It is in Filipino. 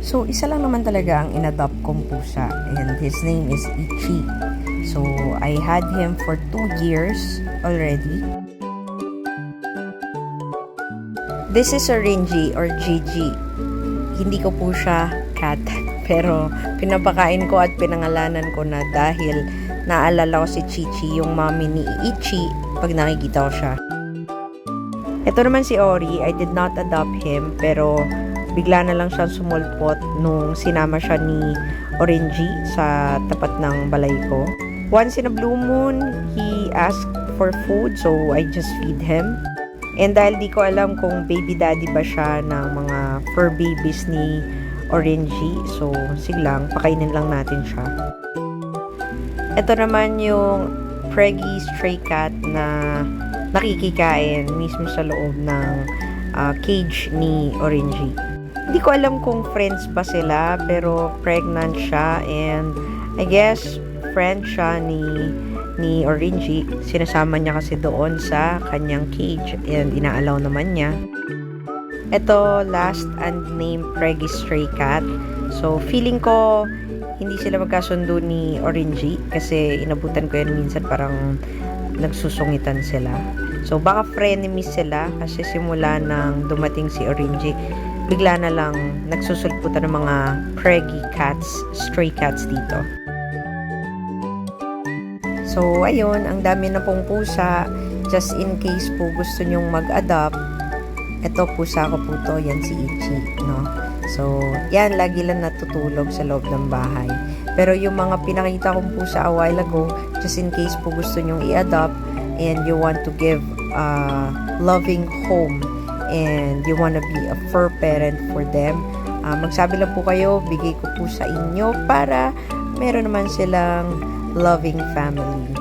So, isa lang naman talaga ang inadopt kong pusa and his name is Ichi. So, I had him for 2 years already. This is Orinji or Gigi. Hindi ko po siya cat, pero pinapakain ko at pinangalanan ko na dahil naalala ko si Chichi, yung mommy ni Ichi, pag nakikita ko siya. Ito naman si Ori, I did not adopt him, pero bigla na lang siyang sumulpot nung sinama siya ni Orinji sa tapat ng balay ko. Once in a blue moon, he asked for food, so I just feed him. And dahil di ko alam kung baby daddy ba siya ng mga fur babies ni Orinji, so sige lang, pakainin lang natin siya. Ito naman yung Preggy stray cat na nakikikain mismo sa loob ng cage ni Orinji. Hindi ko alam kung friends ba sila, pero pregnant siya and I guess friend siya ni Orinji. Sinasama niya kasi doon sa kanyang cage and inaalaw naman niya. Ito, last unnamed Preggy stray cat. So, feeling ko hindi sila magkasundo ni Orinji kasi inabutan ko yan minsan parang nagsusungitan sila. So, baka frenemies sila kasi simula nang dumating si Orinji, bigla na lang nagsusulputan ng mga Preggy cats, stray cats dito. So, ayun, ang dami na pong pusa. Just in case po gusto nyong mag-adopt, ito pusa ko po to, yan si Ichi, no? So, yan, lagi lang natutulog sa loob ng bahay. Pero yung mga pinakita kong pusa a while ago, just in case po gusto nyong i-adopt and you want to give a loving home and you want to be a fur parent for them, magsabi lang po kayo, bigay ko po sa inyo para meron naman silang loving family.